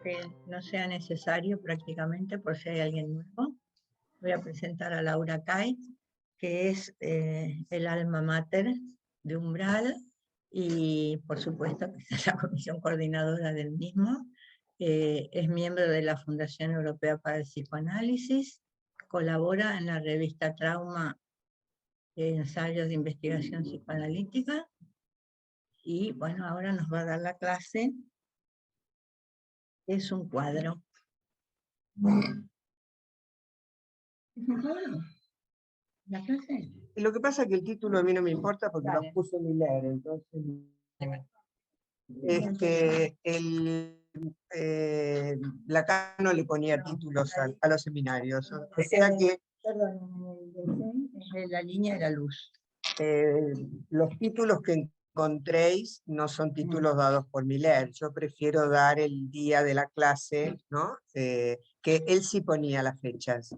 que no sea necesario prácticamente, por si hay alguien nuevo. Voy a presentar a Laura Kay, que es el alma mater de Umbral, y por supuesto que es la comisión coordinadora del mismo. Es miembro de la Fundación Europea para el Psicoanálisis, colabora en la revista Trauma, ensayos de investigación psicoanalítica, y bueno, ahora nos va a dar la clase. Es un cuadro. ¿Es un cuadro? ¿La clase? Lo que pasa es que el título a mí no me importa porque Dale. lo puso Miller, entonces Lacan no le ponía títulos a los seminarios. O sea que Perdón, en el es de la línea de la luz. los títulos que encontréis no son títulos dados por Miller. Yo prefiero dar el día de la clase, ¿no? Que él sí ponía las fechas.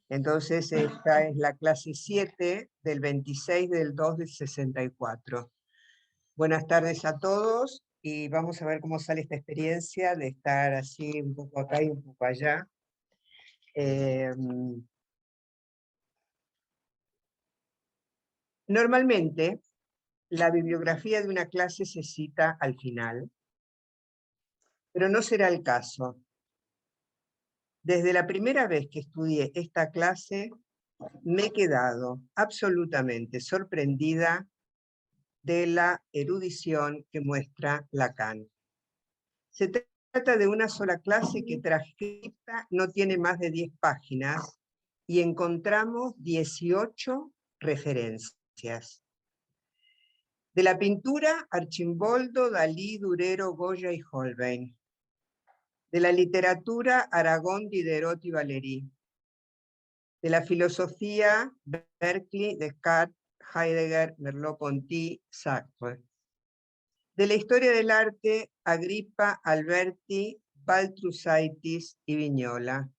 Entonces esta es la clase 7 del 26 del 2 del 64. Buenas tardes a todos y vamos a ver cómo sale esta experiencia de estar así un poco acá y un poco allá. Normalmente la bibliografía de una clase se cita al final, pero no será el caso. Desde la primera vez que estudié esta clase, me he quedado absolutamente sorprendida de la erudición que muestra Lacan. Se trata de una sola clase que transcripta no tiene más de 10 páginas y encontramos 18 referencias. De la pintura, Archimboldo, Dalí, Durero, Goya y Holbein. De la literatura, Aragón, Diderot y Valéry. De la filosofía, Berkeley, Descartes, Heidegger, Merleau-Ponty, Sartre. De la historia del arte, Agrippa, Alberti, Baltrusaitis y Vignola.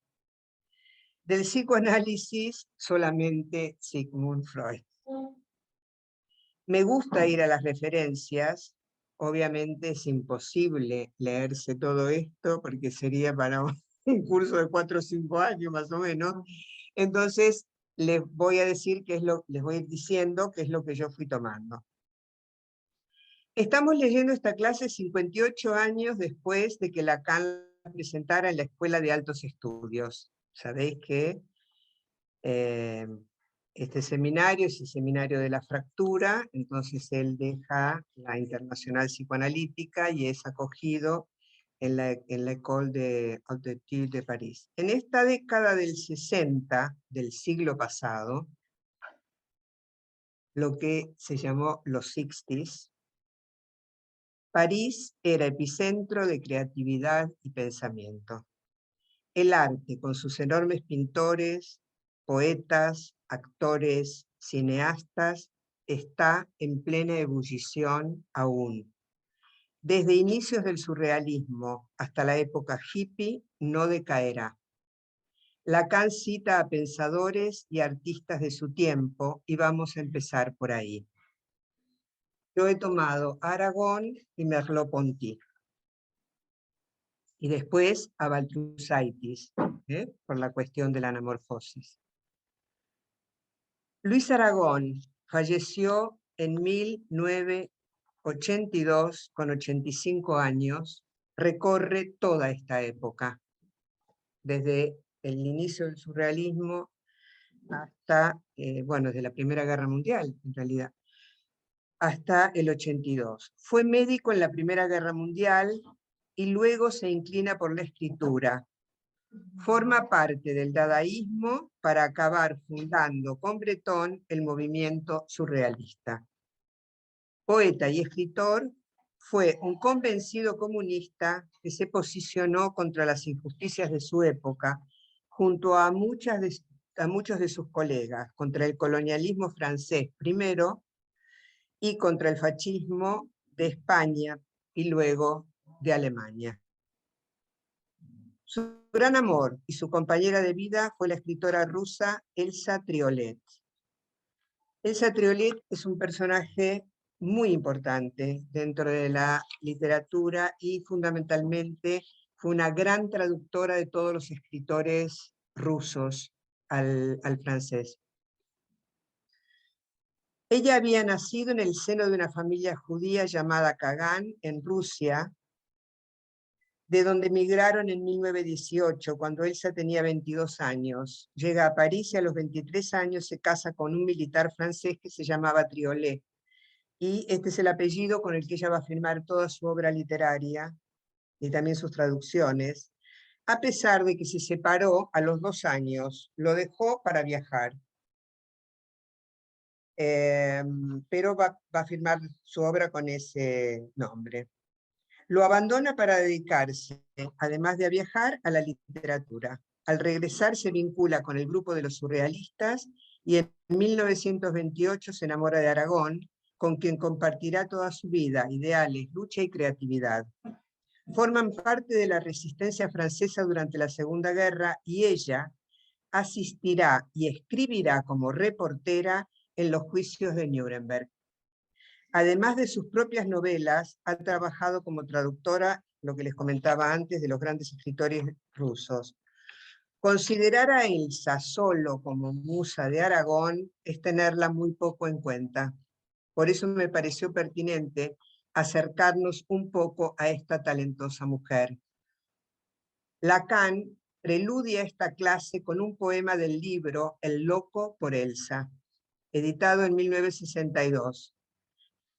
Del psicoanálisis, solamente Sigmund Freud. Me gusta ir a las referencias. Obviamente es imposible leerse todo esto porque sería para un curso de 4 o 5 años más o menos. Entonces les voy a decir les voy a ir diciendo qué es lo que yo fui tomando. Estamos leyendo esta clase 58 años después de que Lacan la presentara en la Escuela de Altos Estudios. Sabéis que este seminario es el seminario de la fractura, entonces él deja la Internacional Psicoanalítica y es acogido en la École des Hautes Études de París. En esta década del 60 del siglo pasado, lo que se llamó los 60s, París era epicentro de creatividad y pensamiento. El arte, con sus enormes pintores, poetas, actores, cineastas, está en plena ebullición aún. Desde inicios del surrealismo hasta la época hippie, no decaerá. Lacan cita a pensadores y artistas de su tiempo, y vamos a empezar por ahí. Yo he tomado Aragón y Merleau-Ponty. Y después a Baltrusaitis, por la cuestión de la anamorfosis. Luis Aragón falleció en 1982 con 85 años, recorre toda esta época, desde el inicio del surrealismo hasta, desde la Primera Guerra Mundial, en realidad, hasta el 82. Fue médico en la Primera Guerra Mundial y luego se inclina por la escritura. Forma parte del dadaísmo para acabar fundando con Breton el movimiento surrealista. Poeta y escritor, fue un convencido comunista que se posicionó contra las injusticias de su época, junto a muchos de sus colegas, contra el colonialismo francés primero y contra el fascismo de España y luego de Alemania. Su gran amor y su compañera de vida fue la escritora rusa Elsa Triolet. Elsa Triolet es un personaje muy importante dentro de la literatura y fundamentalmente fue una gran traductora de todos los escritores rusos al francés. Ella había nacido en el seno de una familia judía llamada Kagan, en Rusia, de donde emigraron en 1918, cuando Elsa tenía 22 años. Llega a París y a los 23 años se casa con un militar francés que se llamaba Triolet. Y este es el apellido con el que ella va a firmar toda su obra literaria y también sus traducciones, a pesar de que se separó a los 2 años. Lo dejó para viajar. Pero va a firmar su obra con ese nombre. Lo abandona para dedicarse, además de a viajar, a la literatura. Al regresar se vincula con el grupo de los surrealistas y en 1928 se enamora de Aragón, con quien compartirá toda su vida, ideales, lucha y creatividad. Forman parte de la resistencia francesa durante la Segunda Guerra y ella asistirá y escribirá como reportera en los juicios de Nuremberg. Además de sus propias novelas, ha trabajado como traductora, lo que les comentaba antes, de los grandes escritores rusos. Considerar a Elsa solo como musa de Aragón es tenerla muy poco en cuenta. Por eso me pareció pertinente acercarnos un poco a esta talentosa mujer. Lacan preludia esta clase con un poema del libro El loco por Elsa, editado en 1962.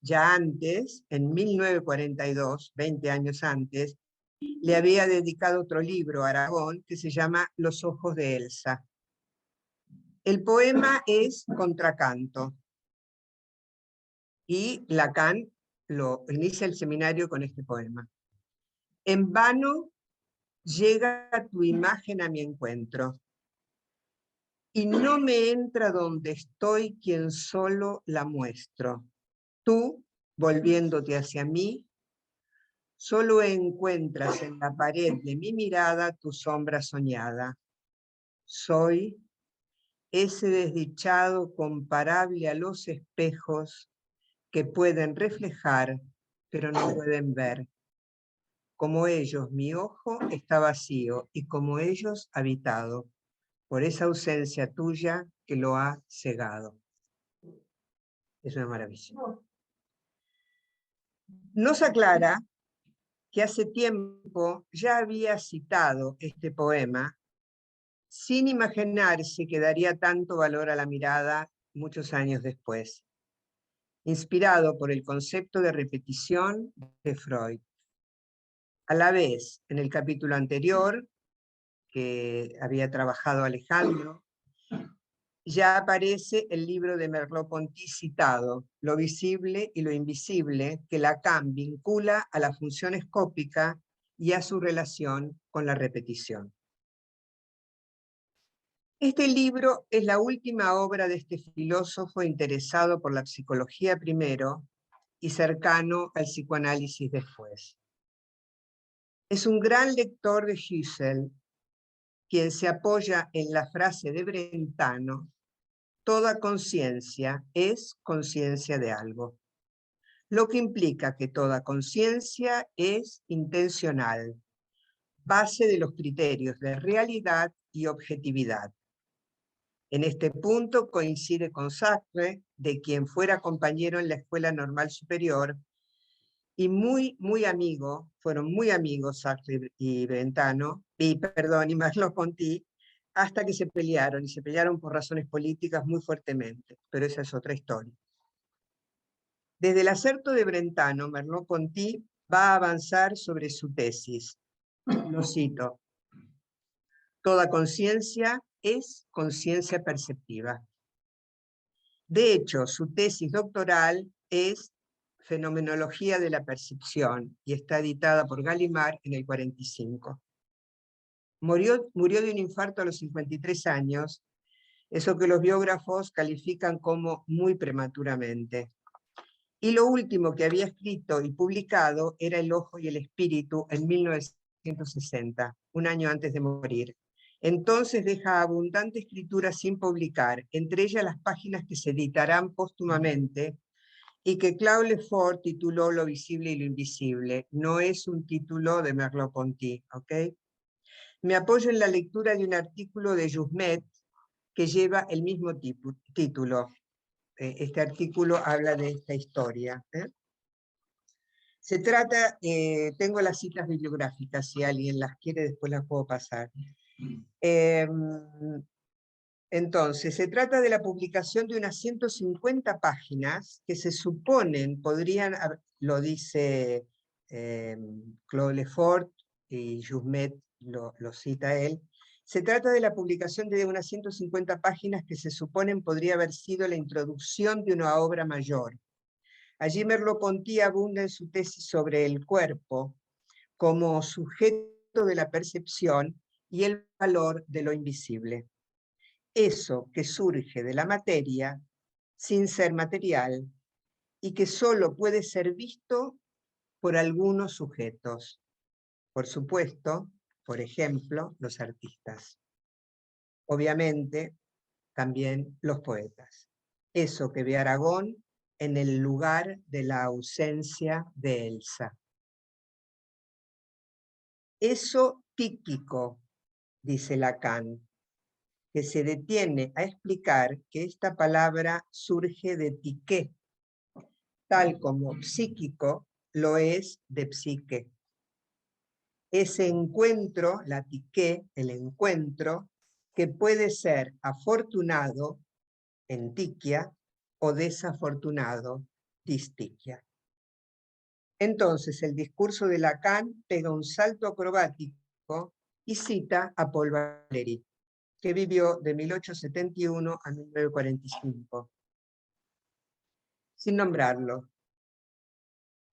Ya antes, en 1942, 20 años antes, le había dedicado otro libro a Aragón que se llama Los ojos de Elsa. El poema es contracanto y Lacan lo inicia el seminario con este poema. En vano llega tu imagen a mi encuentro y no me entra donde estoy quien solo la muestro. Tú, volviéndote hacia mí, solo encuentras en la pared de mi mirada tu sombra soñada. Soy ese desdichado comparable a los espejos que pueden reflejar, pero no pueden ver. Como ellos, mi ojo está vacío y como ellos, habitado por esa ausencia tuya que lo ha cegado. Es una maravilla. Nos aclara que hace tiempo ya había citado este poema, sin imaginarse que daría tanto valor a la mirada muchos años después, inspirado por el concepto de repetición de Freud. A la vez, en el capítulo anterior, que había trabajado Alejandro, ya aparece el libro de Merleau-Ponty citado, Lo visible y lo invisible, que Lacan vincula a la función escópica y a su relación con la repetición. Este libro es la última obra de este filósofo interesado por la psicología primero y cercano al psicoanálisis después. Es un gran lector de Husserl, quien se apoya en la frase de Brentano: toda conciencia es conciencia de algo, lo que implica que toda conciencia es intencional, base de los criterios de realidad y objetividad. En este punto coincide con Sartre, de quien fuera compañero en la Escuela Normal Superior, y fueron muy amigos Sartre y Brentano, y Merleau-Ponty, hasta que se pelearon, y se pelearon por razones políticas muy fuertemente, pero esa es otra historia. Desde el acerto de Brentano, Merleau-Ponty va a avanzar sobre su tesis. Lo cito: toda conciencia es conciencia perceptiva. De hecho, su tesis doctoral es Fenomenología de la percepción y está editada por Gallimard en el 45. Murió de un infarto a los 53 años, eso que los biógrafos califican como muy prematuramente. Y lo último que había escrito y publicado era El ojo y el espíritu en 1960, un año antes de morir. Entonces deja abundante escritura sin publicar, entre ellas las páginas que se editarán póstumamente y que Claude Lefort tituló Lo visible y lo invisible. No es un título de Merleau-Ponty, ¿ok? Me apoyo en la lectura de un artículo de Jusmet que lleva el mismo título. Este artículo habla de esta historia. Se trata, tengo las citas bibliográficas, si alguien las quiere después las puedo pasar. Entonces, se trata de la publicación de unas 150 páginas que se suponen podrían, lo dice Claude Lefort y Jusmet lo cita él, se trata de la publicación de unas 150 páginas que se suponen podría haber sido la introducción de una obra mayor. Allí Merleau-Ponty abunda en su tesis sobre el cuerpo como sujeto de la percepción y el valor de lo invisible. Eso que surge de la materia sin ser material y que solo puede ser visto por algunos sujetos. Por supuesto, por ejemplo, los artistas. Obviamente, también los poetas. Eso que ve Aragón en el lugar de la ausencia de Elsa. Eso psíquico, dice Lacan, que se detiene a explicar que esta palabra surge de psique, tal como psíquico lo es de psique. Ese encuentro, la psique, el encuentro, que puede ser afortunado, entiquia, o desafortunado, distiquia. Entonces el discurso de Lacan pega un salto acrobático y cita a Paul Valéry, que vivió de 1871 a 1945. Sin nombrarlo.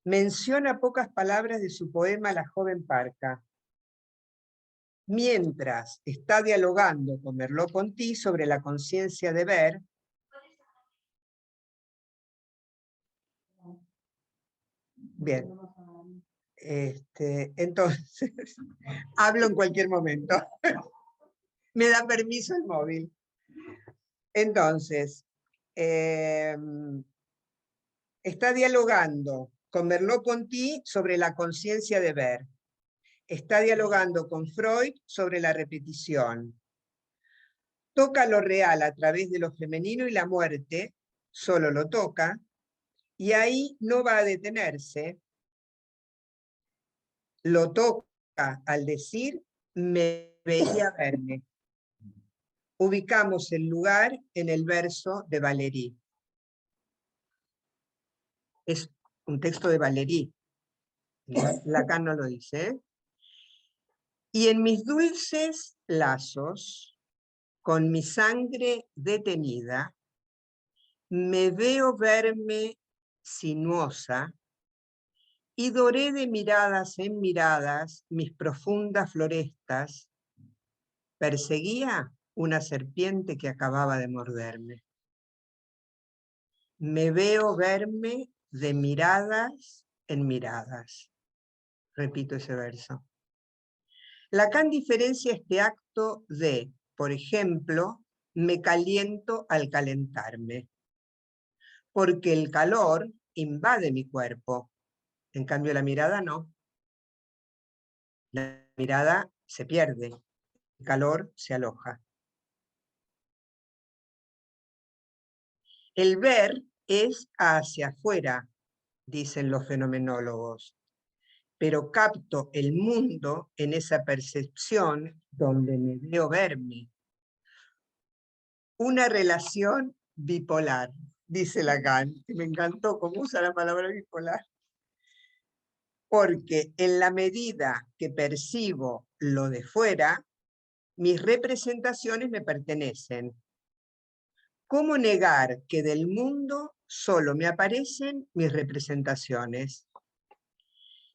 Menciona pocas palabras de su poema La joven parca, mientras está dialogando con Merleau-Ponty sobre la conciencia de ver. Bien. Entonces, hablo en cualquier momento. Me da permiso el móvil. Entonces, está dialogando con Merleau-Ponty sobre la conciencia de ver. Está dialogando con Freud sobre la repetición. Toca lo real a través de lo femenino y la muerte, solo lo toca, y ahí no va a detenerse. Lo toca al decir, me veía verme. Ubicamos el lugar en el verso de Valéry. Es un texto de Valéry. Lacan no lo dice. Y en mis dulces lazos, con mi sangre detenida, me veo verme sinuosa y doré de miradas en miradas mis profundas florestas. Perseguía una serpiente que acababa de morderme. Me veo verme de miradas en miradas. Repito ese verso. Lacan diferencia este acto de, por ejemplo, me caliento al calentarme, porque el calor invade mi cuerpo. En cambio, la mirada no. La mirada se pierde, el calor se aloja. El ver es hacia afuera, dicen los fenomenólogos, pero capto el mundo en esa percepción donde me veo verme. Una relación bipolar, dice Lacan, y me encantó cómo usa la palabra bipolar, porque en la medida que percibo lo de fuera, mis representaciones me pertenecen. ¿Cómo negar que del mundo solo me aparecen mis representaciones?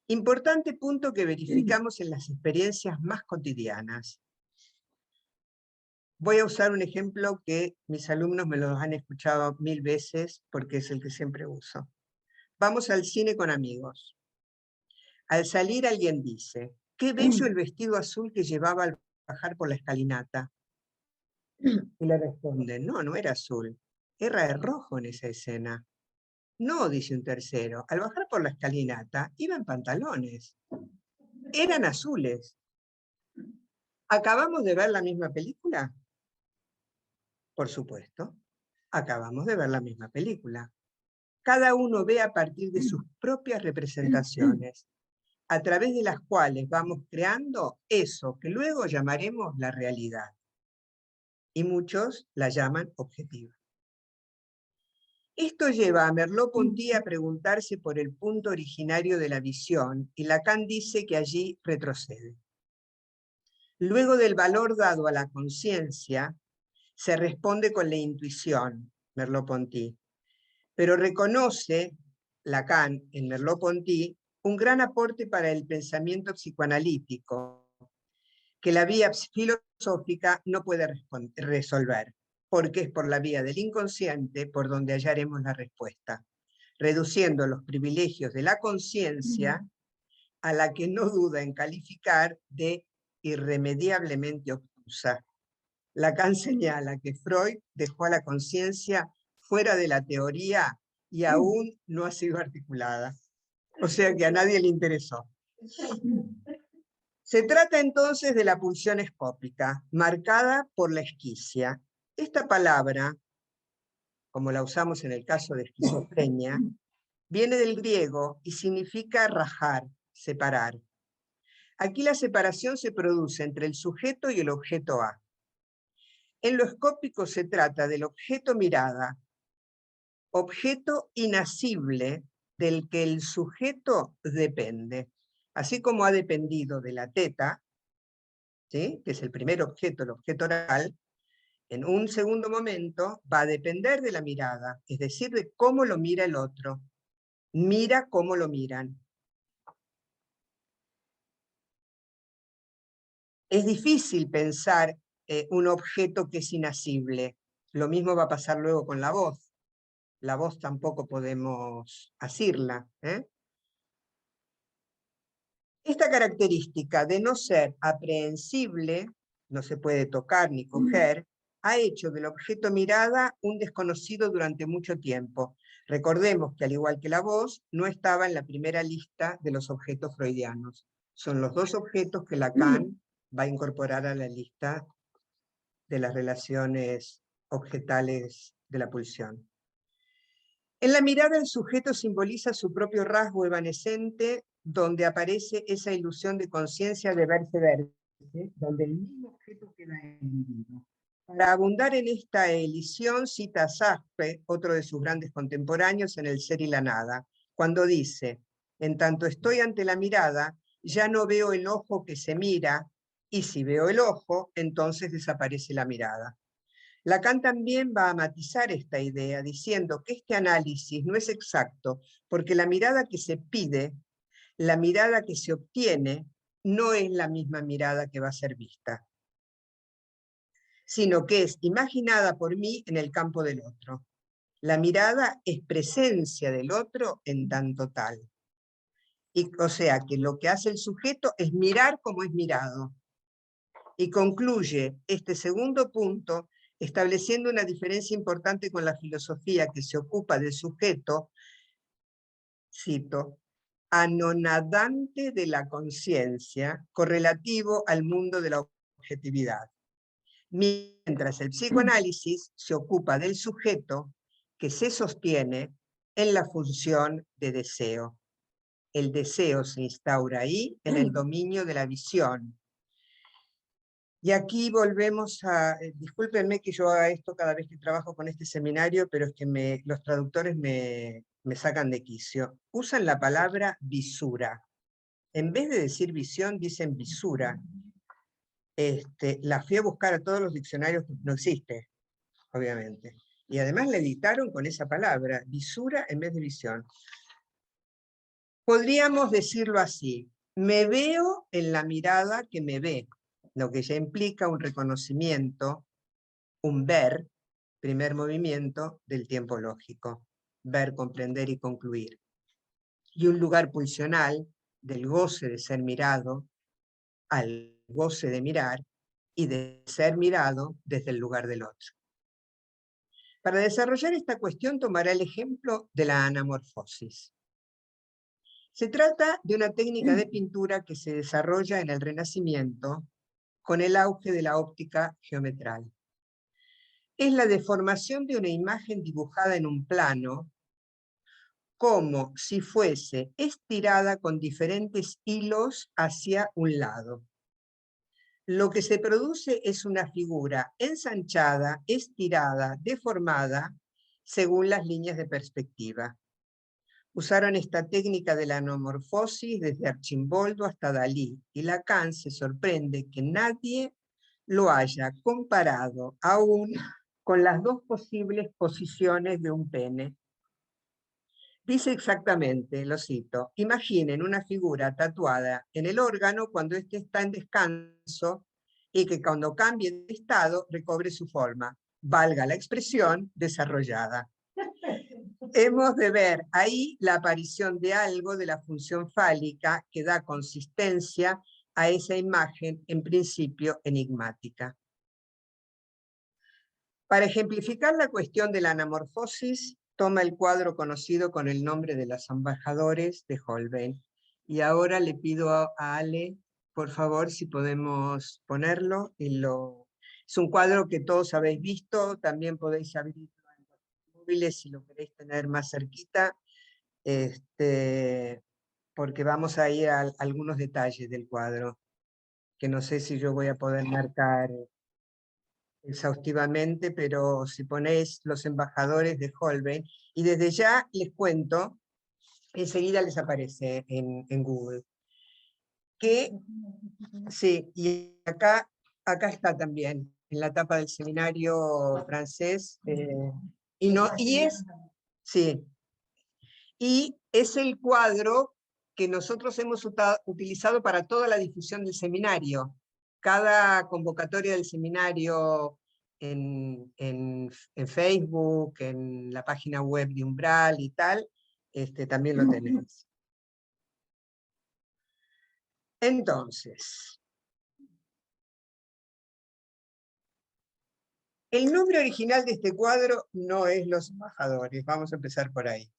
Importante punto que verificamos en las experiencias más cotidianas. Voy a usar un ejemplo que mis alumnos me lo han escuchado 1000 veces porque es el que siempre uso. Vamos al cine con amigos. Al salir alguien dice, qué bello el vestido azul que llevaba al bajar por la escalinata. Y le responden, no, no era azul, era rojo en esa escena. No, dice un tercero, al bajar por la escalinata iba en pantalones. Eran azules. ¿Acabamos de ver la misma película? Por supuesto, acabamos de ver la misma película. Cada uno ve a partir de sus propias representaciones, a través de las cuales vamos creando eso que luego llamaremos la realidad. Y muchos la llaman objetiva. Esto lleva a Merleau-Ponty a preguntarse por el punto originario de la visión, y Lacan dice que allí retrocede. Luego del valor dado a la conciencia, se responde con la intuición, Merleau-Ponty, pero reconoce Lacan en Merleau-Ponty un gran aporte para el pensamiento psicoanalítico, que la vía filosófica no puede resolver, porque es por la vía del inconsciente por donde hallaremos la respuesta, reduciendo los privilegios de la conciencia a la que no duda en calificar de irremediablemente obtusa. Lacan señala que Freud dejó a la conciencia fuera de la teoría y aún no ha sido articulada. O sea que a nadie le interesó. Se trata entonces de la pulsión escópica, marcada por la esquicia. Esta palabra, como la usamos en el caso de esquizofrenia, viene del griego y significa rajar, separar. Aquí la separación se produce entre el sujeto y el objeto A. En lo escópico se trata del objeto mirada, objeto inasible del que el sujeto depende. Así como ha dependido de la teta, ¿sí?, que es el primer objeto, el objeto oral, en un segundo momento va a depender de la mirada, es decir, de cómo lo mira el otro. Mira cómo lo miran. Es difícil pensar un objeto que es inasible. Lo mismo va a pasar luego con la voz. La voz tampoco podemos asirla. Esta característica de no ser aprehensible, no se puede tocar ni coger, ha hecho del objeto mirada un desconocido durante mucho tiempo. Recordemos que al igual que la voz, no estaba en la primera lista de los objetos freudianos. Son los dos objetos que Lacan va a incorporar a la lista de las relaciones objetales de la pulsión. En la mirada el sujeto simboliza su propio rasgo evanescente, donde aparece esa ilusión de conciencia de verse, donde el mismo objeto queda dividido. Para abundar en esta elisión, cita a Sartre, otro de sus grandes contemporáneos, en El ser y la nada, cuando dice: en tanto estoy ante la mirada, ya no veo el ojo que se mira, y si veo el ojo, entonces desaparece la mirada. Lacan también va a matizar esta idea, diciendo que este análisis no es exacto, porque la mirada que se pide, la mirada que se obtiene, no es la misma mirada que va a ser vista, sino que es imaginada por mí en el campo del otro. La mirada es presencia del otro en tanto tal. O sea que lo que hace el sujeto es mirar como es mirado. Y concluye este segundo punto estableciendo una diferencia importante con la filosofía que se ocupa del sujeto, cito, anonadante de la conciencia, correlativo al mundo de la objetividad. Mientras el psicoanálisis se ocupa del sujeto que se sostiene en la función de deseo. El deseo se instaura ahí en el dominio de la visión. Y aquí volvemos a, discúlpenme que yo haga esto cada vez que trabajo con este seminario, pero es que los traductores me sacan de quicio. Usan la palabra visura. En vez de decir visión, dicen visura. La fui a buscar a todos los diccionarios, no existe, obviamente. Y además la editaron con esa palabra, visura en vez de visión. Podríamos decirlo así: me veo en la mirada que me ve, lo que ya implica un reconocimiento, un ver, primer movimiento del tiempo lógico, ver, comprender y concluir. Y un lugar pulsional del goce de ser mirado al goce de mirar y de ser mirado desde el lugar del otro. Para desarrollar esta cuestión tomará el ejemplo de la anamorfosis. Se trata de una técnica de pintura que se desarrolla en el Renacimiento con el auge de la óptica geometral. Es la deformación de una imagen dibujada en un plano como si fuese estirada con diferentes hilos hacia un lado. Lo que se produce es una figura ensanchada, estirada, deformada, según las líneas de perspectiva. Usaron esta técnica de la anamorfosis desde Archimboldo hasta Dalí, y Lacan se sorprende que nadie lo haya comparado aún con las dos posibles posiciones de un pene. Dice exactamente, lo cito: imaginen una figura tatuada en el órgano cuando éste está en descanso y que cuando cambie de estado recobre su forma, valga la expresión, desarrollada. Hemos de ver ahí la aparición de algo de la función fálica que da consistencia a esa imagen en principio enigmática. Para ejemplificar la cuestión de la anamorfosis, toma el cuadro conocido con el nombre de Los embajadores de Holbein. Y ahora le pido a Ale, por favor, si podemos ponerlo. Es un cuadro que todos habéis visto, también podéis abrirlo en los móviles si lo queréis tener más cerquita, porque vamos a ir a algunos detalles del cuadro, que no sé si yo voy a poder marcar exhaustivamente, pero si ponéis Los embajadores de Holbein, y desde ya les cuento, enseguida les aparece en Google. Sí, y acá está también, en la tapa del seminario francés, sí, y es el cuadro que nosotros hemos utilizado para toda la difusión del seminario. Cada convocatoria del seminario en Facebook, en la página web de Umbral y tal, también lo tenéis. Entonces, el nombre original de este cuadro no es Los embajadores, vamos a empezar por ahí.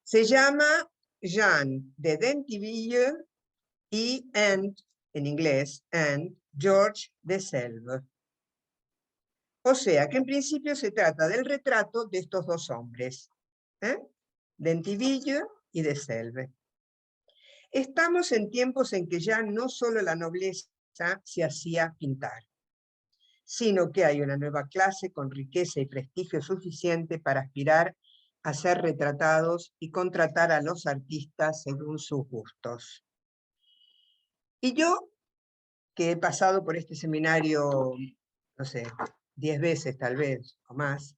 Se llama Jean de Dentiville y en inglés, and George de Selve. O sea, que en principio se trata del retrato de estos dos hombres, Dentiville y de Selve. Estamos en tiempos en que ya no solo la nobleza se hacía pintar, sino que hay una nueva clase con riqueza y prestigio suficiente para aspirar a ser retratados y contratar a los artistas según sus gustos. Y yo, que he pasado por este seminario, no sé, 10 veces tal vez, o más,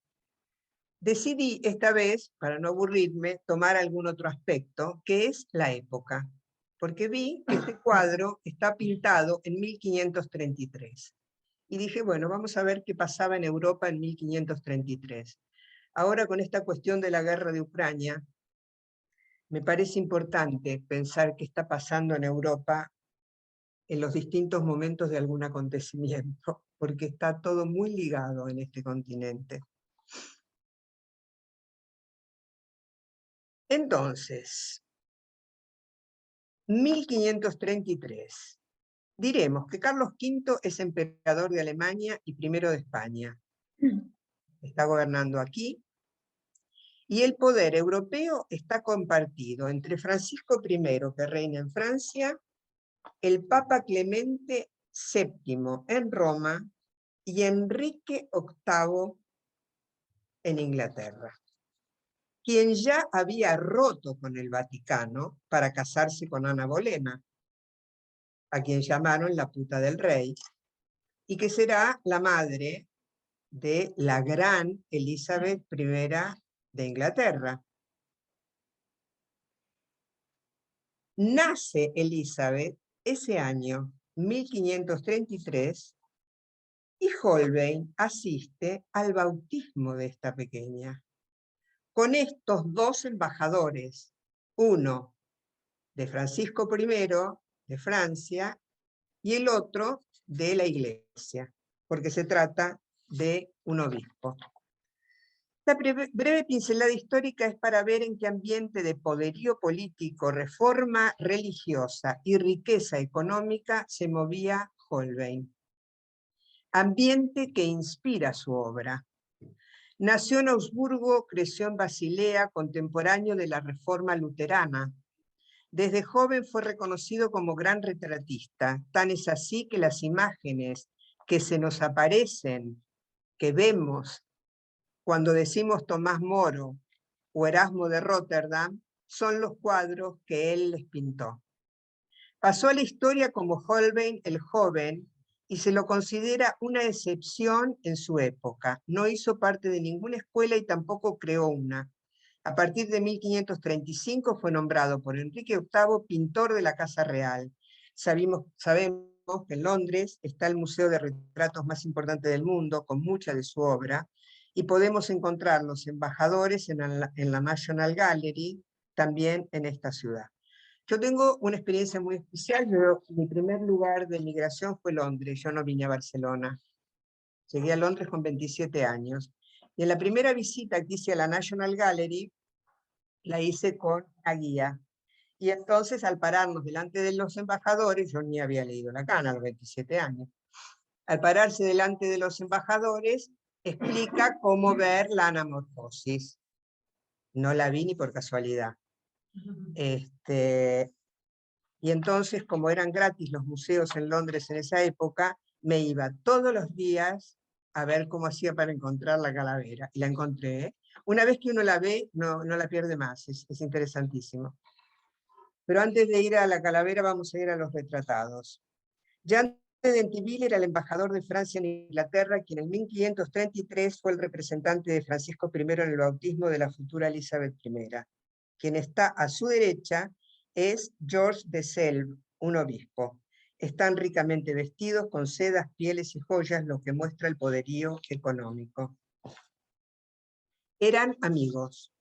decidí esta vez, para no aburrirme, tomar algún otro aspecto, que es la época, porque vi que este cuadro está pintado en 1533. Y dije, bueno, vamos a ver qué pasaba en Europa en 1533. Ahora, con esta cuestión de la guerra de Ucrania, me parece importante pensar qué está pasando en Europa en los distintos momentos de algún acontecimiento, porque está todo muy ligado en este continente. Entonces, 1533. Diremos que Carlos V es emperador de Alemania y primero de España. Está gobernando aquí. Y el poder europeo está compartido entre Francisco I, que reina en Francia, el Papa Clemente VII en Roma y Enrique VIII en Inglaterra, quien ya había roto con el Vaticano para casarse con Ana Bolena, a quien llamaron la puta del rey, y que será la madre de la gran Elizabeth I de Inglaterra. Nace Elizabeth ese año, 1533, y Holbein asiste al bautismo de esta pequeña, con estos dos embajadores, uno de Francisco I de Francia y el otro de la Iglesia, porque se trata de un obispo. Esta breve pincelada histórica es para ver en qué ambiente de poderío político, reforma religiosa y riqueza económica se movía Holbein. Ambiente que inspira su obra. Nació en Augsburgo, creció en Basilea, contemporáneo de la Reforma luterana. Desde joven fue reconocido como gran retratista, tan es así que las imágenes que se nos aparecen, que vemos cuando decimos Tomás Moro o Erasmo de Rotterdam, son los cuadros que él les pintó. Pasó a la historia como Holbein el Joven y se lo considera una excepción en su época. No hizo parte de ninguna escuela y tampoco creó una. A partir de 1535 fue nombrado por Enrique VIII pintor de la Casa Real. Sabemos que en Londres está el museo de retratos más importante del mundo, con mucha de su obra, y podemos encontrar los embajadores en la National Gallery, también en esta ciudad. Yo tengo una experiencia muy especial. Mi primer lugar de migración fue Londres, yo no vine a Barcelona. Llegué a Londres con 27 años. Y en la primera visita que hice a la National Gallery, la hice con una guía. Y entonces, al pararnos delante de los embajadores, yo ni había leído la Cana a los 27 años, al pararse delante de los embajadores, explica cómo ver la anamorfosis. No la vi ni por casualidad. Y entonces, como eran gratis los museos en Londres en esa época, me iba todos los días a ver cómo hacía para encontrar la calavera. Y la encontré, ¿eh? Una vez que uno la ve, no la pierde más, es interesantísimo. Pero antes de ir a la calavera, vamos a ir a los retratados. Jean de Dentiville era el embajador de Francia en Inglaterra, quien en 1533 fue el representante de Francisco I en el bautismo de la futura Elizabeth I. Quien está a su derecha es Georges de Selve, un obispo. Están ricamente vestidos con sedas, pieles y joyas, lo que muestra el poderío económico. Eran amigos,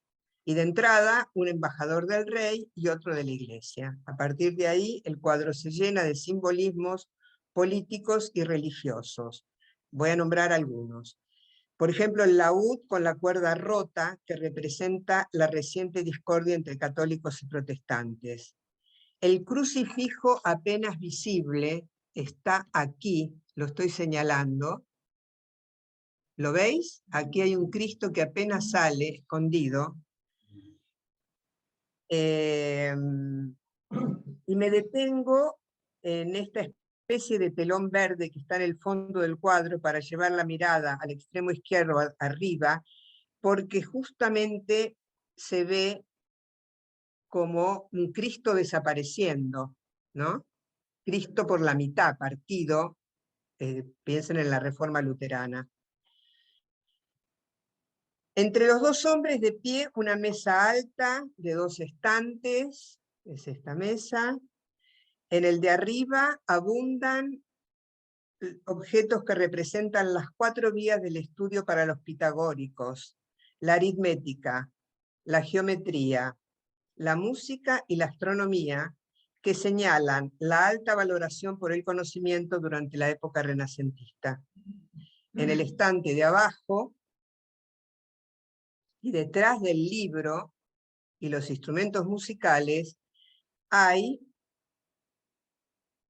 y de entrada un embajador del rey y otro de la iglesia. A partir de ahí el cuadro se llena de simbolismos políticos y religiosos. Voy a nombrar algunos. Por ejemplo, el laúd con la cuerda rota, que representa la reciente discordia entre católicos y protestantes. El crucifijo apenas visible está aquí, lo estoy señalando. ¿Lo veis? Aquí hay un Cristo que apenas sale, escondido. Y me detengo en esta especie de telón verde que está en el fondo del cuadro para llevar la mirada al extremo izquierdo arriba, porque justamente se ve como un Cristo desapareciendo, ¿no? Cristo por la mitad, partido, piensen en la Reforma luterana. Entre los dos hombres de pie, una mesa alta de 2 estantes, es esta mesa. En el de arriba abundan objetos que representan las 4 vías del estudio para los pitagóricos: la aritmética, la geometría, la música y la astronomía, que señalan la alta valoración por el conocimiento durante la época renacentista. En el estante de abajo, y detrás del libro y los instrumentos musicales, hay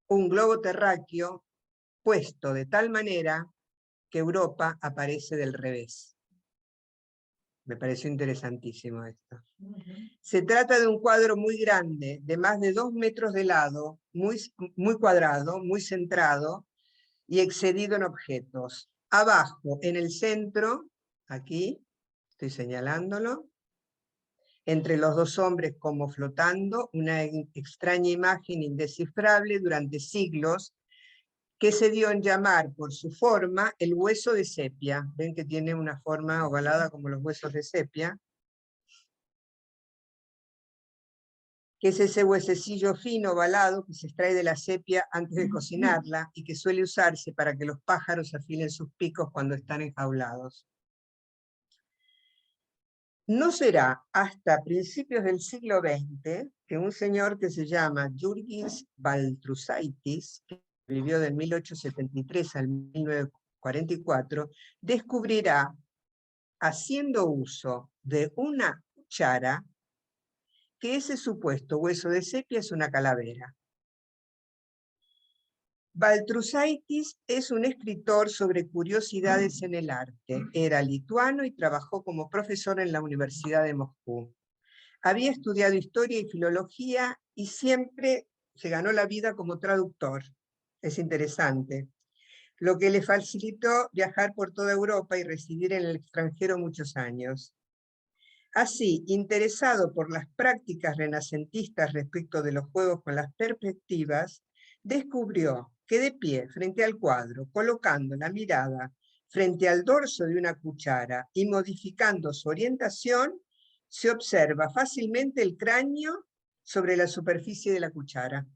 un globo terráqueo puesto de tal manera que Europa aparece del revés. Me pareció interesantísimo esto. Se trata de un cuadro muy grande, de más de 2 metros de lado, muy cuadrado, muy centrado y excedido en objetos. Abajo, en el centro, aquí, estoy señalándolo, entre los dos hombres como flotando, una extraña imagen indescifrable durante siglos, que se dio en llamar por su forma el hueso de sepia. Ven que tiene una forma ovalada como los huesos de sepia, que es ese huesecillo fino ovalado que se extrae de la sepia antes de cocinarla y que suele usarse para que los pájaros afilen sus picos cuando están enjaulados. No será hasta principios del siglo XX que un señor que se llama Jurgis Baltrusaitis, que vivió de 1873 al 1944, descubrirá haciendo uso de una cuchara, que ese supuesto hueso de sepia es una calavera. Baltrusaitis es un escritor sobre curiosidades en el arte. Era lituano y trabajó como profesor en la Universidad de Moscú. Había estudiado historia y filología y siempre se ganó la vida como traductor. Es interesante. Lo que le facilitó viajar por toda Europa y residir en el extranjero muchos años. Así, interesado por las prácticas renacentistas respecto de los juegos con las perspectivas, descubrió que de pie frente al cuadro, colocando la mirada frente al dorso de una cuchara y modificando su orientación, se observa fácilmente el cráneo sobre la superficie de la cuchara.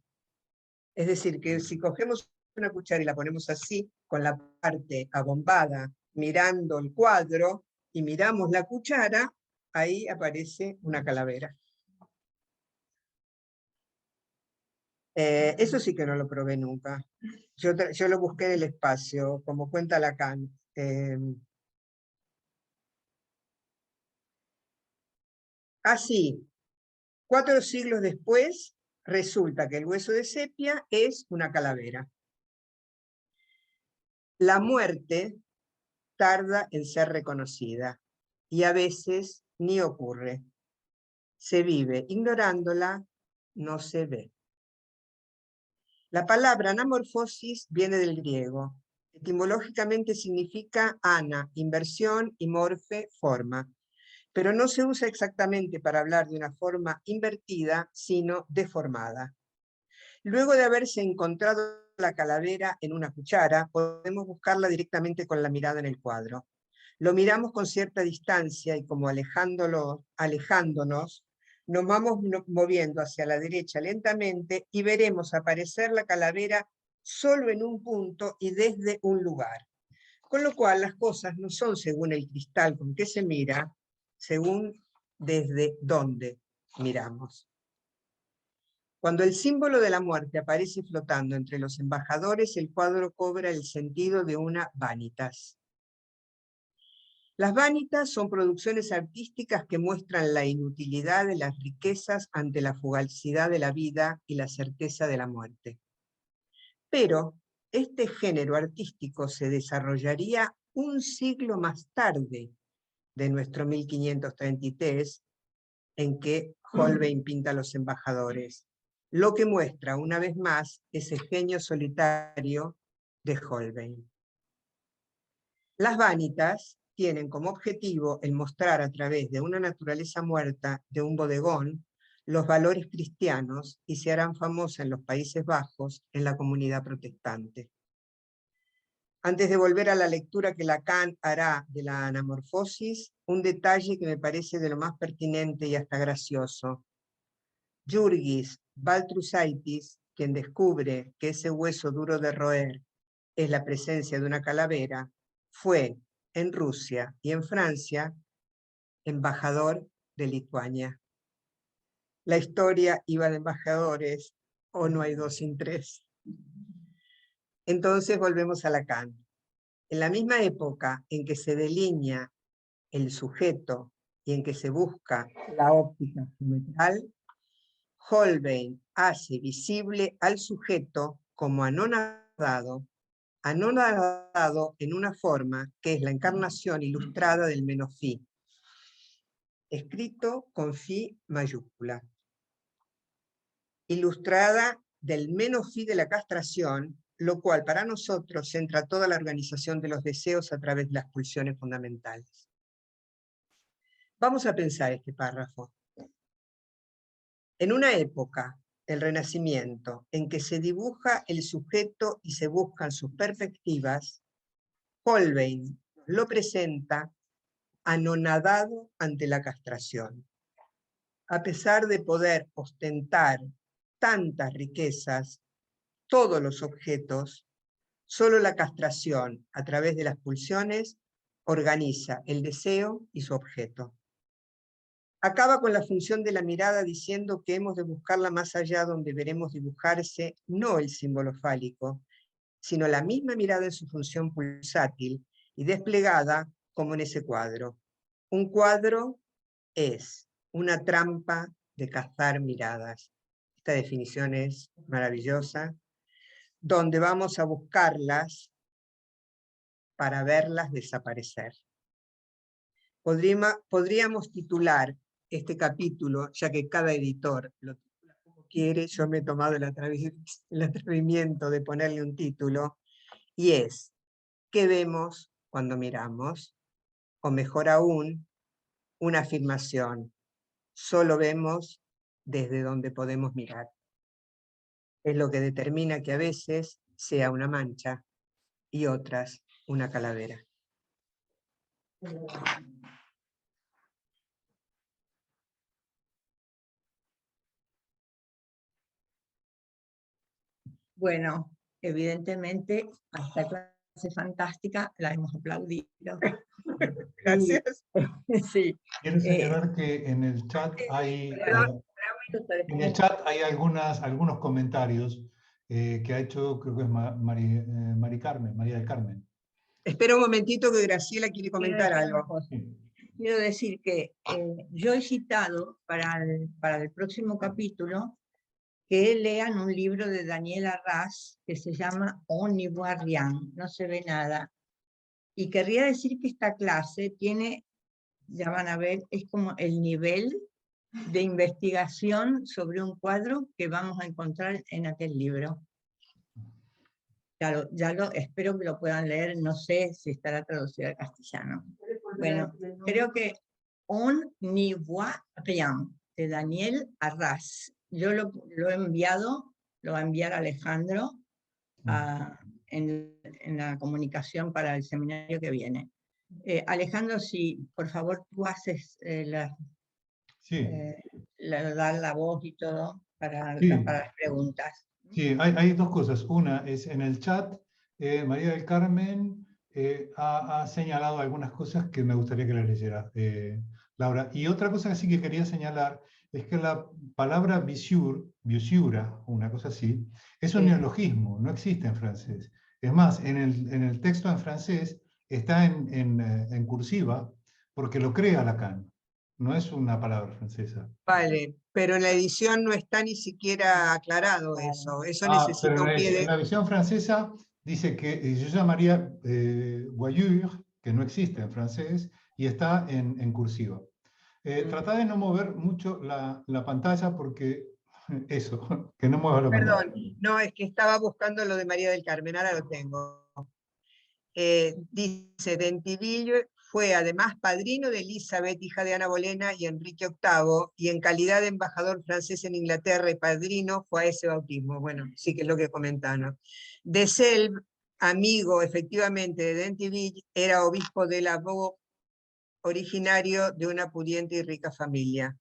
Es decir, que si cogemos una cuchara y la ponemos así, con la parte abombada, mirando el cuadro, y miramos la cuchara, ahí aparece una calavera. Eso sí que no lo probé nunca. Yo lo busqué en el espacio, como cuenta Lacan. Así, 4 siglos después, resulta que el hueso de sepia es una calavera. La muerte tarda en ser reconocida y a veces ni ocurre. Se vive ignorándola, no se ve. La palabra anamorfosis viene del griego. Etimológicamente significa ana, inversión, y morfe, forma. Pero no se usa exactamente para hablar de una forma invertida, sino deformada. Luego de haberse encontrado la calavera en una cuchara, podemos buscarla directamente con la mirada en el cuadro. Lo miramos con cierta distancia y como alejándonos, nos vamos moviendo hacia la derecha lentamente y veremos aparecer la calavera solo en un punto y desde un lugar. Con lo cual las cosas no son según el cristal con que se mira, según desde dónde miramos. Cuando el símbolo de la muerte aparece flotando entre los embajadores, el cuadro cobra el sentido de una vanitas. Las vanitas son producciones artísticas que muestran la inutilidad de las riquezas ante la fugacidad de la vida y la certeza de la muerte. Pero este género artístico se desarrollaría un siglo más tarde de nuestro 1533, en que Holbein pinta Los embajadores, lo que muestra una vez más ese genio solitario de Holbein. Las vanitas tienen como objetivo el mostrar a través de una naturaleza muerta de un bodegón los valores cristianos y se harán famosas en los Países Bajos en la comunidad protestante. Antes de volver a la lectura que Lacan hará de la anamorfosis, un detalle que me parece de lo más pertinente y hasta gracioso. Jurgis Baltrusaitis, quien descubre que ese hueso duro de roer es la presencia de una calavera, fue en Rusia y en Francia embajador de Lituania. La historia iba de embajadores, o no hay dos sin tres. Entonces volvemos a Lacan. En la misma época en que se delinea el sujeto y en que se busca la óptica geometral, Holbein hace visible al sujeto como anonadado en una forma que es la encarnación ilustrada del menofí, escrito con fi mayúscula. Ilustrada del menofí de la castración, lo cual para nosotros centra toda la organización de los deseos a través de las pulsiones fundamentales. Vamos a pensar este párrafo. En una época, el Renacimiento, en que se dibuja el sujeto y se buscan sus perspectivas, Holbein lo presenta anonadado ante la castración. A pesar de poder ostentar tantas riquezas, todos los objetos, solo la castración, a través de las pulsiones, organiza el deseo y su objeto. Acaba con la función de la mirada diciendo que hemos de buscarla más allá, donde veremos dibujarse no el símbolo fálico, sino la misma mirada en su función pulsátil y desplegada como en ese cuadro. Un cuadro es una trampa de cazar miradas. Esta definición es maravillosa, donde vamos a buscarlas para verlas desaparecer. Podríamos titular este capítulo, ya que cada editor lo titula como quiere, yo me he tomado el atrevimiento de ponerle un título, y es, ¿qué vemos cuando miramos? O mejor aún, una afirmación, solo vemos desde donde podemos mirar. Es lo que determina que a veces sea una mancha y otras una calavera. Bueno, evidentemente, a esta clase fantástica la hemos aplaudido. Gracias. Sí. Quiero señalar que en el chat hay, algunos comentarios que ha hecho, creo que es María del Carmen. Espera un momentito que Graciela quiere comentar algo. Quiero decir que yo he citado para el próximo capítulo que lean un libro de Daniel Arras que se llama On n'y voit rien, no se ve nada. Y querría decir que esta clase tiene, ya van a ver, es como el nivel de investigación sobre un cuadro que vamos a encontrar en aquel libro. Claro, espero que lo puedan leer, no sé si estará traducido al castellano. Bueno, creo que On n'y voit rien, de Daniel Arras. Yo lo he enviado, lo va a enviar Alejandro en la comunicación para el seminario que viene. Alejandro, si por favor tú haces dar la voz y todo para las preguntas. Sí, hay dos cosas. Una es en el chat, María del Carmen ha señalado algunas cosas que me gustaría que las leyera, Laura. Y otra cosa que sí que quería señalar es que la palabra biusura, una cosa así, es un neologismo, no existe en francés. Es más, en el texto en francés está en cursiva porque lo crea Lacan. No es una palabra francesa. Vale, pero en la edición no está ni siquiera aclarado eso. Eso necesita un pie de... En la versión francesa dice que yo llamaría voyure, que no existe en francés, y está en cursiva. Tratá de no mover mucho la pantalla porque eso, que no mueva la pantalla. Perdón, no, es que estaba buscando lo de María del Carmen, ahora lo tengo. Dice, Dentiville fue además padrino de Elizabeth, hija de Ana Bolena y Enrique VIII, y en calidad de embajador francés en Inglaterra y padrino fue a ese bautismo. Bueno, sí que es lo que comentaron. De Selve, amigo efectivamente de Dentiville, era obispo de la Bourg, originario de una pudiente y rica familia.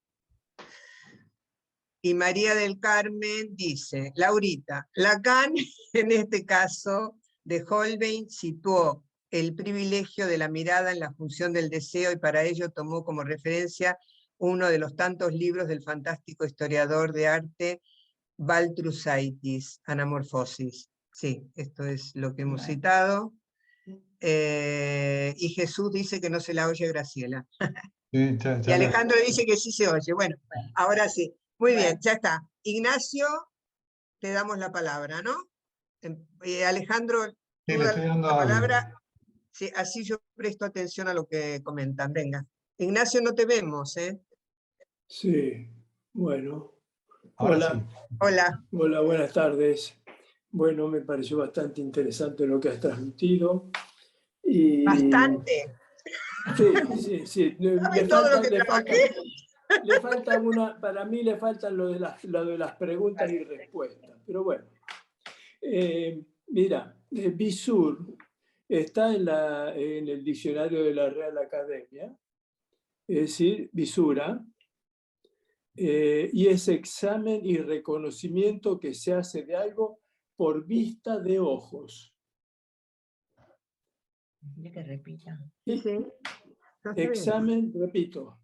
Y María del Carmen dice, Laurita, Lacan en este caso de Holbein situó el privilegio de la mirada en la función del deseo y para ello tomó como referencia uno de los tantos libros del fantástico historiador de arte Baltrusaitis, Anamorfosis. Sí, esto es lo que hemos citado. Y Jesús dice que no se la oye Graciela. Sí, y Alejandro dice que sí se oye. Bueno, ahora sí. Muy bien, ya está. Ignacio, te damos la palabra, ¿no? Alejandro, tú das la palabra. Sí, así yo presto atención a lo que comentan. Venga. Ignacio, no te vemos, ¿eh? Sí, bueno. Ahora Hola. sí. Hola. Hola, buenas tardes. Bueno, me pareció bastante interesante lo que has transmitido. Y... Bastante. Sí. Le falta una, para mí le faltan lo de las preguntas y respuestas. Pero bueno. Mira, Bisur está en el diccionario de la Real Academia, es decir, visura, y es examen y reconocimiento que se hace de algo por vista de ojos. Que repita. Examen, repito,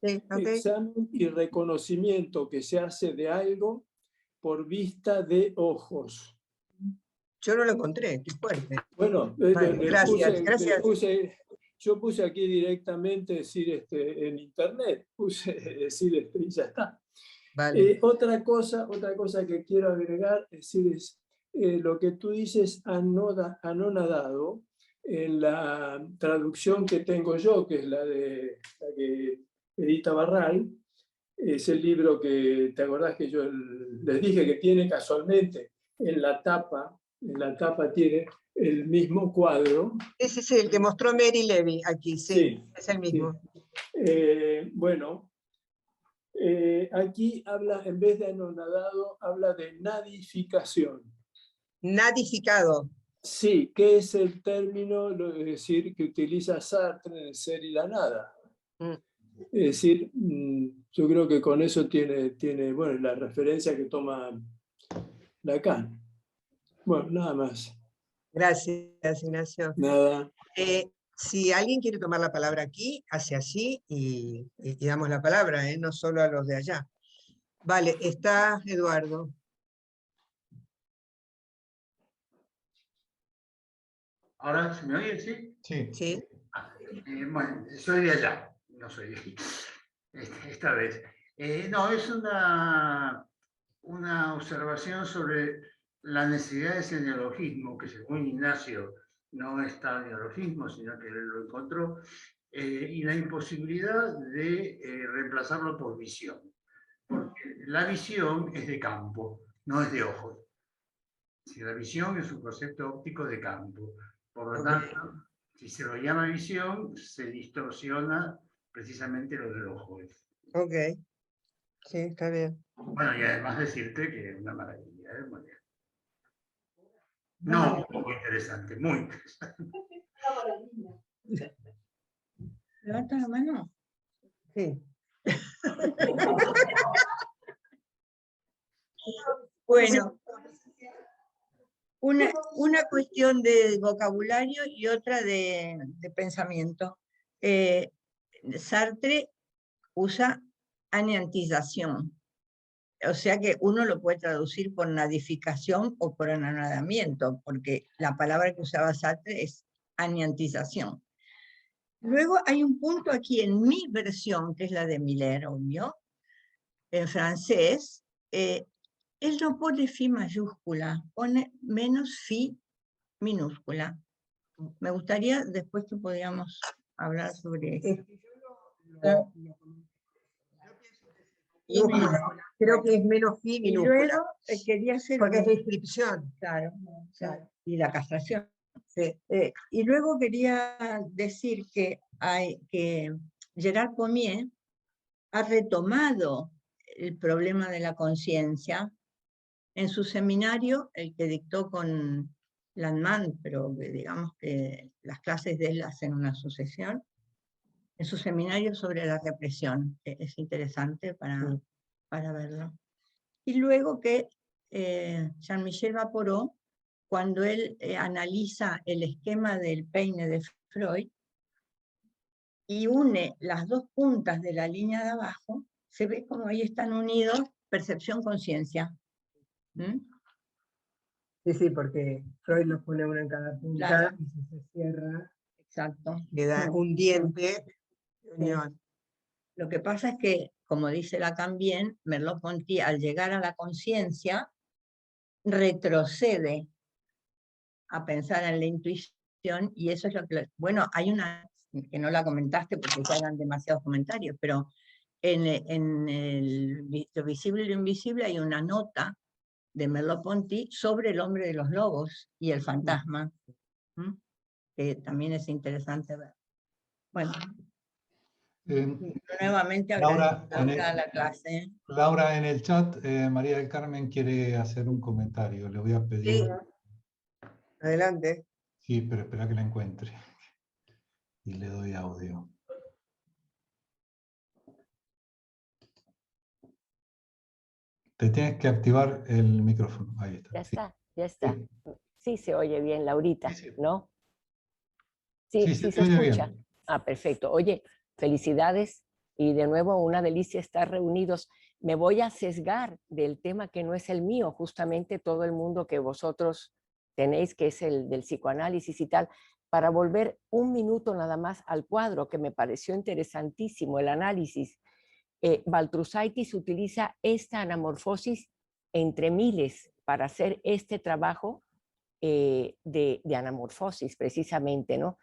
sí, okay. Examen y reconocimiento que se hace de algo por vista de ojos. Yo no lo encontré, qué fuerte. Bueno, vale, gracias. yo puse aquí directamente decir en internet, puse decir y ya está. Vale. Otra cosa que quiero agregar es lo que tú dices anonadado, en la traducción que tengo yo, que es la que edita Barral, es el libro que, ¿te acordás que yo les dije que tiene casualmente en la tapa tiene el mismo cuadro? Ese es el que mostró Mary Levy aquí, sí, es el mismo. Sí. Bueno, aquí habla, en vez de anonadado, habla de nadificación. Nadificado. Sí, que es el término, es decir, que utiliza Sartre en El ser y la nada. Es decir, yo creo que con eso tiene bueno, la referencia que toma Lacan. Bueno, nada más. Gracias, Ignacio. Nada. Si alguien quiere tomar la palabra aquí, hace así y damos la palabra, no solo a los de allá. Vale, está Eduardo. ¿Ahora se me oye, sí? Sí. Sí. Bueno, soy de allá, no soy de aquí, esta vez. No, es una observación sobre la necesidad de ese neologismo, que según Ignacio no es tal neologismo, sino que él lo encontró, y la imposibilidad de reemplazarlo por visión. Porque la visión es de campo, no es de ojos. Si la visión es un concepto óptico de campo. Por lo tanto, si se lo llama visión, se distorsiona precisamente lo del ojo. Ok, sí, está bien. Bueno, y además decirte que es una maravilla, ¿eh? Muy bien. No, muy interesante, muy interesante. ¿Levanta la mano? Sí. Bueno, una cuestión de vocabulario y otra de pensamiento. Sartre usa aniantización, o sea que uno lo puede traducir por nadificación o por anonadamiento, porque la palabra que usaba Sartre es aniantización. Luego hay un punto aquí en mi versión, que es la de Miller, obvio, en francés, él no pone phi mayúscula, pone menos phi minúscula. Me gustaría después que podíamos hablar sobre eso. Creo que es menos fi Y minúscula. luego quería hacer... Porque es descripción. Claro, claro. Y la castración. Sí. Y luego quería decir que Gerard Pommier ha retomado el problema de la conciencia en su seminario, el que dictó con Landman, pero digamos que las clases de él hacen una sucesión, en su seminario sobre la represión, que es interesante para verlo. Y luego que Jean-Michel Vaporeau, cuando él analiza el esquema del peine de Freud y une las dos puntas de la línea de abajo, se ve como ahí están unidos percepción-conciencia. Sí, sí, porque Freud los pone uno en cada punta, Claro. y si se cierra, Exacto. le da un diente de unión. Lo que pasa es que, como dice Lacan bien, Merleau-Ponty, al llegar a la conciencia, retrocede a pensar en la intuición, y eso es lo que... Bueno, hay una, que no la comentaste porque ya eran demasiados comentarios, pero en lo visible y lo invisible hay una nota de Merleau-Ponty sobre el hombre de los lobos y el fantasma, que también es interesante ver. Bueno, nuevamente Laura, agradezco a la clase. Laura, en el chat, María del Carmen quiere hacer un comentario. Le voy a pedir... Sí. Adelante. Sí, pero espera que la encuentre. Y le doy audio. Te tienes que activar el micrófono. Ahí está. Ya Sí. está, ya está. Sí. Sí se oye bien, Laurita, Sí, sí. ¿no? Sí, Sí, se oye escucha. bien. Ah, perfecto. Oye, felicidades y de nuevo una delicia estar reunidos. Me voy a sesgar del tema que no es el mío, justamente todo el mundo que vosotros tenéis, que es el del psicoanálisis y tal. para volver un minuto nada más al cuadro, que me pareció interesantísimo el análisis. Baltrushaitis utiliza esta anamorfosis entre miles para hacer este trabajo de anamorfosis, precisamente, ¿no?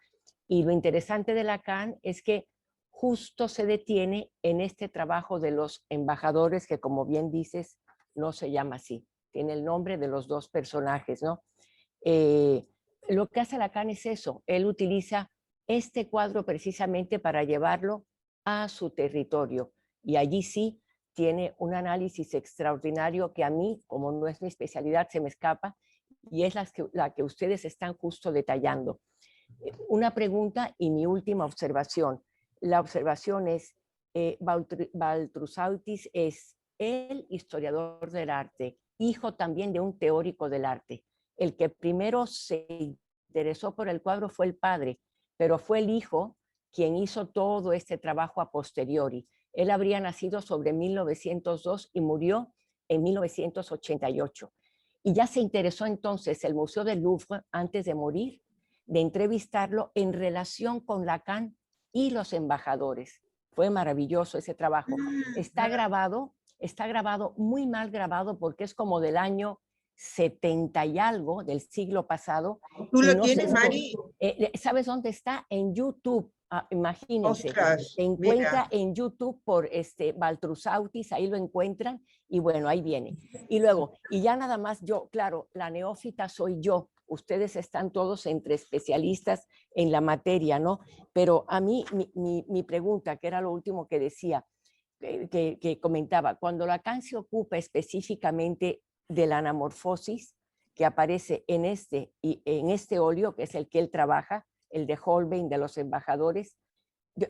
Y lo interesante de Lacan es que justo se detiene en este trabajo de los embajadores, que como bien dices, no se llama así, tiene el nombre de los dos personajes, ¿no? Lo que hace Lacan es eso, él utiliza este cuadro precisamente para llevarlo a su territorio, y allí sí tiene un análisis extraordinario que a mí, como no es mi especialidad, se me escapa, y es la que ustedes están justo detallando. Una pregunta y mi última observación. La observación es, Baltrushaitis es el historiador del arte, hijo también de un teórico del arte. El que primero se interesó por el cuadro fue el padre, pero fue el hijo quien hizo todo este trabajo a posteriori. Él habría nacido sobre 1902 y murió en 1988. Y ya se interesó entonces el Museo del Louvre, antes de morir, de entrevistarlo en relación con Lacan y los embajadores. Fue maravilloso ese trabajo. Está grabado, muy mal grabado, porque es como del año 70 y algo del siglo pasado. ¿Tú lo no tienes, Mari? ¿Sabes dónde está? En YouTube. Imagínense, Ostras, encuentra mira. en YouTube por Baltrushaitis, ahí lo encuentran, y bueno, ahí viene. Y luego, y ya nada más yo, claro, la neófita soy yo, ustedes están todos entre especialistas en la materia, ¿no? Pero a mí, mi pregunta, que era lo último que decía, que comentaba, cuando Lacan se ocupa específicamente de la anamorfosis que aparece en este óleo, que es el que él trabaja, el de Holbein, de los embajadores,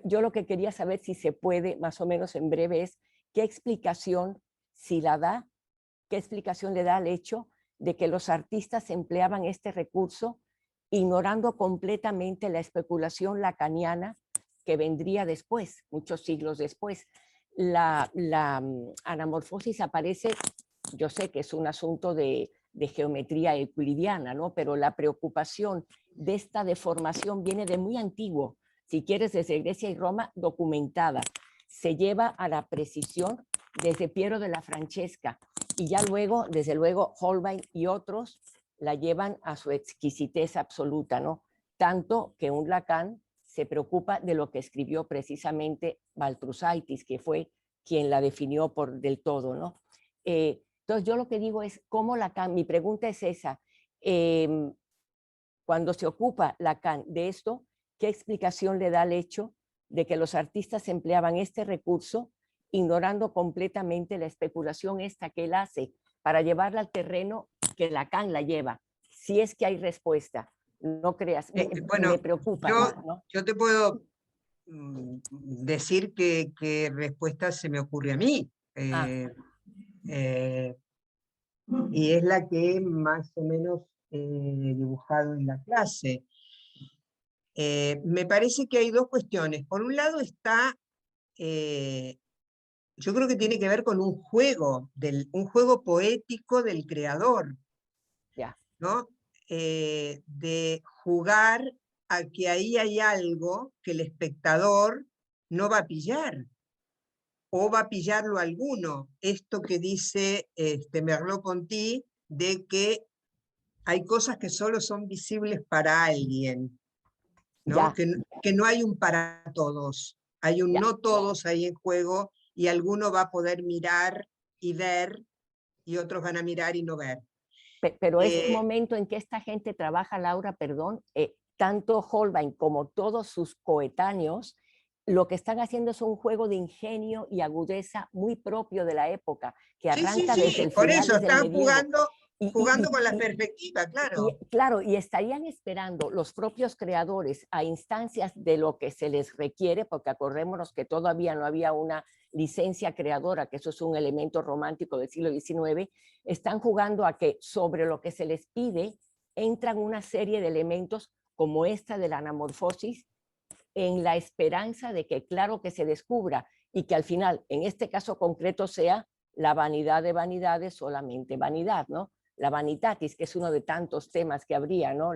yo lo que quería saber, si se puede, más o menos en breve, es qué explicación, si la da, qué explicación le da al hecho de que los artistas empleaban este recurso ignorando completamente la especulación lacaniana que vendría después, muchos siglos después. La anamorfosis aparece, yo sé que es un asunto de geometría euclidiana, ¿no? Pero la preocupación de esta deformación viene de muy antiguo, si quieres desde Grecia y Roma, documentada. Se lleva a la precisión desde Piero de la Francesca, y ya luego, desde luego, Holbein y otros la llevan a su exquisitez absoluta, ¿no? Tanto que un Lacan se preocupa de lo que escribió precisamente Baltrushaitis, que fue quien la definió por del todo, ¿no? Entonces yo lo que digo es, ¿cómo Lacan? Mi pregunta es esa. Cuando se ocupa Lacan de esto, ¿qué explicación le da al hecho de que los artistas empleaban este recurso ignorando completamente la especulación esta que él hace para llevarla al terreno que Lacan la lleva? Si es que hay respuesta, no creas, Bueno, me preocupa, ¿no? yo te puedo decir qué respuesta se me ocurre a mí. Y es la que más o menos he dibujado en la clase. Me parece que hay dos cuestiones. Por un lado está, yo creo que tiene que ver con un juego poético del creador, ¿no? De jugar a que ahí hay algo que el espectador no va a pillar, o va a pillarlo alguno. Esto que dice Merleau-Ponty, de que hay cosas que solo son visibles para alguien, ¿no? Que no hay un para todos, hay un no todos ahí en juego, y alguno va a poder mirar y ver, y otros van a mirar y no ver. Pero es un momento en que esta gente trabaja, Laura, perdón, tanto Holbein como todos sus coetáneos, lo que están haciendo es un juego de ingenio y agudeza muy propio de la época, que arranca desde el por final, eso desde están el medievo. jugando con la perspectiva, claro. Claro, y estarían esperando los propios creadores a instancias de lo que se les requiere, porque acordémonos que todavía no había una licencia creadora, que eso es un elemento romántico del siglo XIX, están jugando a que sobre lo que se les pide entran una serie de elementos como esta de la anamorfosis, en la esperanza de que claro que se descubra, y que al final, en este caso concreto, sea la vanidad de vanidades, solamente vanidad, ¿no? La vanitatis, que es uno de tantos temas que habría, ¿no?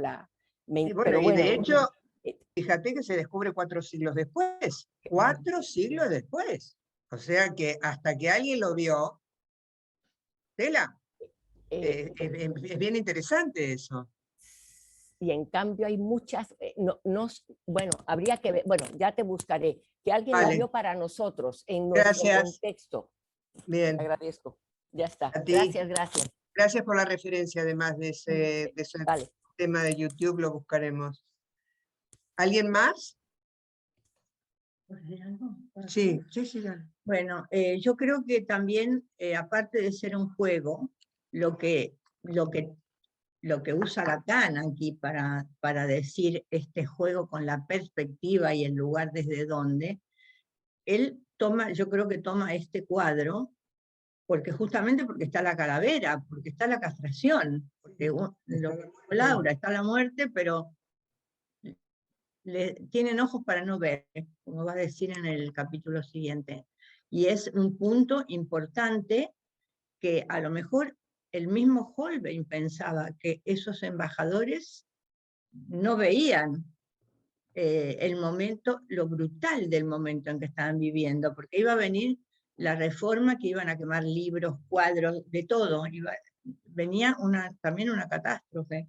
Y bueno, pero y bueno, de hecho, eh, fíjate que se descubre 4 siglos después. 4 siglos después. O sea que hasta que alguien lo vio, tela, es bien interesante eso. y en cambio hay muchas, bueno, habría que ver, bueno, ya te buscaré, que alguien lo Vale. vio para nosotros en nuestro Gracias. contexto. Te Bien, agradezco. Ya está. a ti. Gracias, gracias. Gracias por la referencia, además de ese Vale. tema de YouTube, lo buscaremos. ¿Alguien más? ¿Puedo decir algo? Sí, sí, sí. Dale. Bueno, yo creo que también, aparte de ser un juego, lo que usa Lacan aquí para decir este juego con la perspectiva y el lugar desde donde, él toma, yo creo que toma este cuadro, justamente porque está la calavera, porque está la castración, porque lo que dijo Laura, está la muerte, pero tienen ojos para no ver, como va a decir en el capítulo siguiente. Y es un punto importante que a lo mejor el mismo Holbein pensaba que esos embajadores no veían el momento, lo brutal del momento en que estaban viviendo, porque iba a venir la reforma, que iban a quemar libros, cuadros, de todo. Venía también una catástrofe.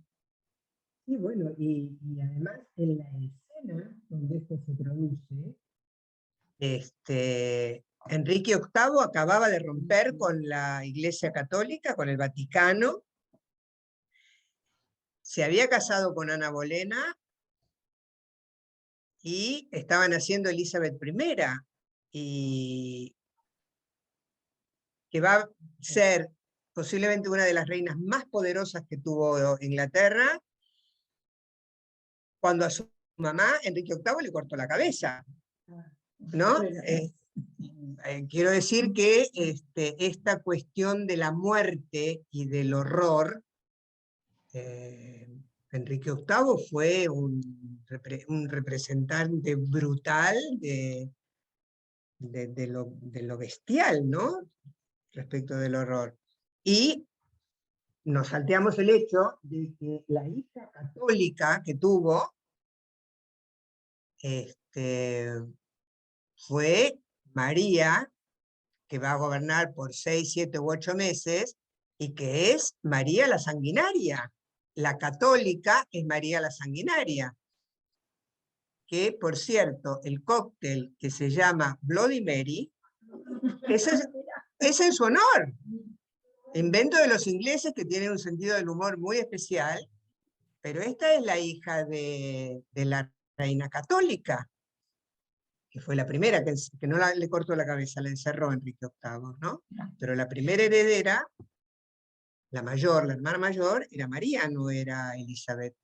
Sí, bueno, y además en la escena donde esto se produce, Enrique VIII acababa de romper con la Iglesia Católica, con el Vaticano, se había casado con Ana Bolena y estaban haciendo Elizabeth I, y que va a ser posiblemente una de las reinas más poderosas que tuvo Inglaterra, cuando a su mamá, Enrique VIII, le cortó la cabeza, ¿no? Quiero decir que esta cuestión de la muerte y del horror, Enrique VIII fue un representante brutal de lo bestial, ¿no? Respecto del horror. Y nos salteamos el hecho de que la hija católica que tuvo fue María, que va a gobernar por 6, 7 u 8 meses, y que es María la Sanguinaria. La católica es María la Sanguinaria. Que, por cierto, el cóctel que se llama Bloody Mary, es en su honor. Invento de los ingleses, que tienen un sentido del humor muy especial, pero esta es la hija de la reina católica, que fue la primera que no le cortó la cabeza, la encerró Enrique VIII, ¿no? Pero la primera heredera, la mayor, la hermana mayor, era María, no era Elizabeth.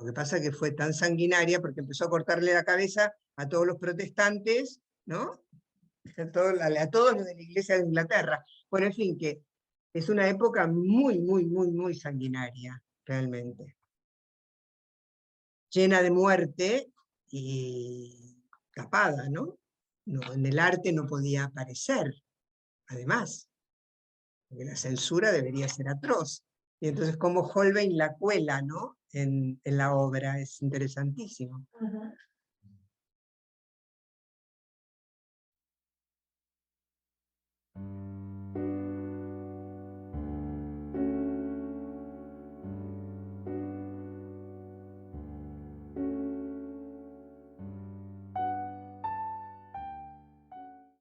Lo que pasa es que fue tan sanguinaria porque empezó a cortarle la cabeza a todos los protestantes, ¿no? A todos los de la Iglesia de Inglaterra. Bueno, en fin, que es una época muy, muy, muy, muy sanguinaria, realmente. Llena de muerte y tapada, ¿no? En el arte no podía aparecer, además, porque la censura debería ser atroz. Y entonces como Holbein la cuela, ¿no? En la obra, es interesantísimo.